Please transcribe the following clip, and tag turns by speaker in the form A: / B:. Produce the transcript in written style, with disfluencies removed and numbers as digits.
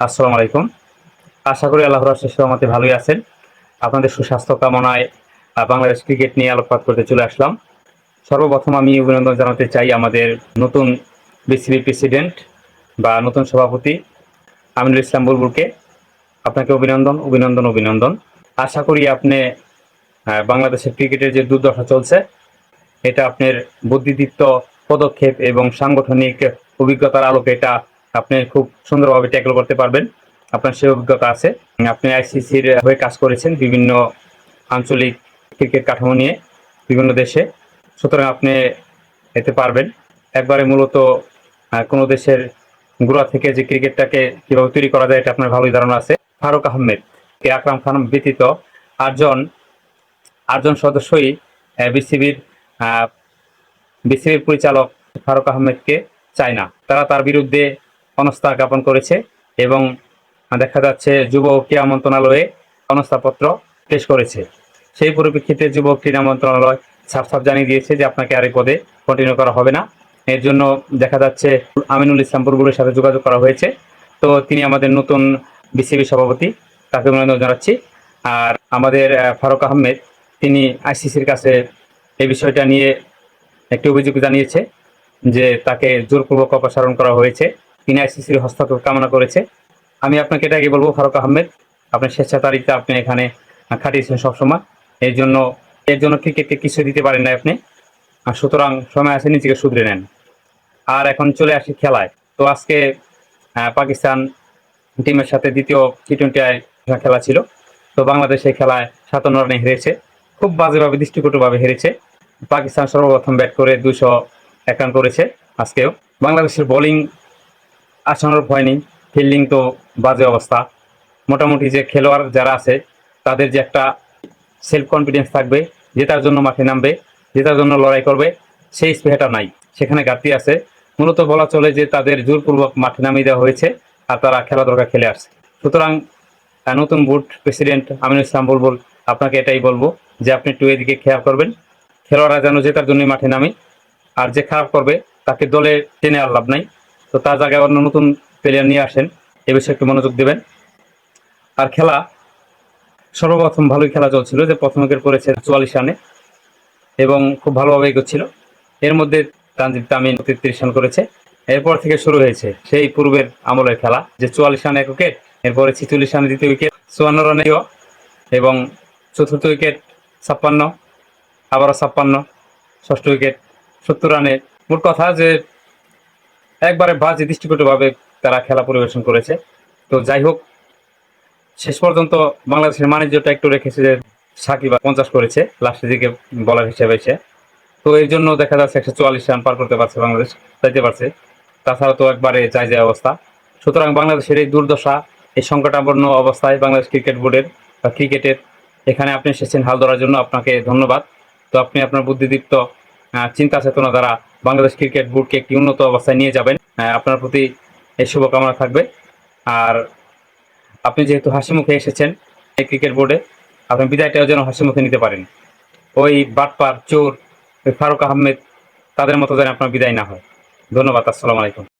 A: আসসালামু আলাইকুম। আশা করি আল্লাহর অশেষ রহমতে ভালোই আছেন। আপনাদের সুস্বাস্থ্য কামনায় বাংলাদেশ ক্রিকেট নিয়ে আলোকপাত করতে চলে আসলাম। সর্বপ্রথম আমি অভিনন্দন জানাতে চাই আমাদের নতুন বিসিবি প্রেসিডেন্ট বা নতুন সভাপতি আমিনুল ইসলাম বুলবুলকে। আপনাকে অভিনন্দন, অভিনন্দন, অভিনন্দন। আশা করি আপনি বাংলাদেশের ক্রিকেটের যে দুর্দশা চলছে, এটা আপনার বুদ্ধিদীপ্ত পদক্ষেপ এবং সাংগঠনিক অভিজ্ঞতার আলোকে এটা আপনি খুব সুন্দরভাবে ট্যাকল করতে পারবেন। আপনার সেই অভিজ্ঞতা আছে। আপনি আইসিসির হয়ে কাজ করেছেন বিভিন্ন আঞ্চলিক ক্রিকেট কাঠামো নিয়ে বিভিন্ন দেশে, সুতরাং আপনি এতে পারবেন। একবারে মূলত কোনো দেশের গোড়া থেকে যে ক্রিকেটটাকে কীভাবে তৈরি করা যায় এটা আপনার ভালোই ধারণা আছে। ফারুক আহমেদ, আকরাম খান ব্যতীত আটজন আটজন সদস্যই বিসিবির বিসিবির পরিচালক ফারুক আহমেদকে চায় না। তারা তার বিরুদ্ধে অনাস্থা জ্ঞাপন করেছে এবং দেখা যাচ্ছে যুব ক্রীড়া মন্ত্রণালয়ে অনাস্থাপত্র পেশ করেছে। সেই পরিপ্রেক্ষিতে যুব ক্রীড়া মন্ত্রণালয় সাফ সাফ জানিয়ে দিয়েছে যে আপনাকে আর এই পদে কন্টিনিউ করা হবে না। এর জন্য দেখা যাচ্ছে আমিনুল ইসলাম বুলবুলের সাথে যোগাযোগ করা হয়েছে। তো তিনি আমাদের নতুন বিসিবি সভাপতি, তাকে অভিনন্দন জানাচ্ছি। আর আমাদের ফারুক আহমেদ, তিনি আইসিসির কাছে এই বিষয়টা নিয়ে একটি অভিযোগ জানিয়েছে যে তাকে জোরপূর্বক অপসারণ করা হয়েছে। তিনি আইসিসির হস্তক্ষেপ কামনা করেছে। আমি আপনাকে এটাকে বলবো, ফারুক আহমেদ, আপনার স্বেচ্ছাচারিতা আপনি এখানে খাটিয়েছেন সবসময়। এর জন্য ক্রিকেটকে কিছু দিতে পারেন না আপনি। সুতরাং সময় আছে, নিজেকে শুধরে নেন। আর এখন চলে আসি খেলায়। তো আজকে পাকিস্তান টিমের সাথে দ্বিতীয় টি-20 খেলা ছিল। তো বাংলাদেশ এই খেলায় 57 রানে হেরেছে, খুব বাজেভাবে, দৃষ্টিকটুভাবে হেরেছে। পাকিস্তান সর্বপ্রথম ব্যাট করে 201 রান করেছে। আজকেও বাংলাদেশের বোলিং আসানোর ভয় নেই, ফিল্ডিং তো বাজে অবস্থা। মোটামুটি যে খেলোয়াড় যারা আছে তাদের যে একটা সেলফ কনফিডেন্স থাকবে, জেতার জন্য মাঠে নামবে, জেতার জন্য লড়াই করবে, সেই স্পৃহাটা নাই, সেখানে ঘাটতি আছে। মূলত বলা চলে যে তাদের জোরপূর্বক মাঠে নামিয়ে দেওয়া হয়েছে আর তারা খেলা দরকার খেলে আসছে। সুতরাং নতুন বোর্ড প্রেসিডেন্ট আমিনুল ইসলাম বুলবুল, আপনাকে এটাই বলবো যে আপনি একটু এদিকে খেয়াল করবেন। খেলোয়াড়রা যেন জেতার জন্য মাঠে নামে, আর যে খারাপ করবে তাকে দলে টেনে আর লাভ নাই। তো তার জায়গায় অন্য নতুন প্লেয়ার নিয়ে আসেন, এ বিষয়ে একটু মনোযোগ দেবেন। আর খেলা সর্বপ্রথম ভালোই খেলা চলছিল, যে প্রথম উইকেট করেছে 44 রানে এবং খুব ভালোভাবে এগোচ্ছিল। এর মধ্যে তানজিদ তামিম 33 রান করেছে। এরপর থেকে শুরু হয়েছে সেই পূর্বের আমলের খেলা, যে 44 রানে 1 উইকেট, এরপরে 46 রানে দ্বিতীয় উইকেট, 54 রানে এবং চতুর্থ উইকেট 56, আবারও 56, ষষ্ঠ উইকেট 70 রানে। মোট কথা যে একবারে বাজে দৃষ্টিকটুভাবে তারা খেলা পরিবেশন করেছে। তো যাই হোক, শেষ পর্যন্ত বাংলাদেশের বাণিজ্যটা একটু রেখেছে যে সাকিব 50 করেছে লাস্টের দিকে বলার হিসেবে এসে। তো এর জন্য দেখা যাচ্ছে 144 রান পার করতে পারছে বাংলাদেশ, যাইতে পারছে। তাছাড়া তো একবারে যায় অবস্থা। সুতরাং বাংলাদেশের এই দুর্দশা, এই সংকটাপন্ন অবস্থায় বাংলাদেশ ক্রিকেট বোর্ডের বা ক্রিকেটের, এখানে আপনি এসেছেন হাল ধরার জন্য, আপনাকে ধন্যবাদ। তো আপনি আপনার বুদ্ধিদীপ্ত চিন্তা চেতনা দ্বারা বাংলাদেশ ক্রিকেট বোর্ডকে একটি উন্নত অবস্থায় নিয়ে যাবেন। আপনার প্রতি এই শুভকামনা থাকবে। আর আপনি যেহেতু হাসি মুখে এসেছেন এই ক্রিকেট বোর্ডে, আপনি বিদায়টাও যেন হাসি মুখে নিতে পারেন। ওই বাটপার, চোর, ওই ফারুক আহমেদ, তাদের মতো যেন আপনার বিদায় না হয়। ধন্যবাদ। আসসালামু আলাইকুম।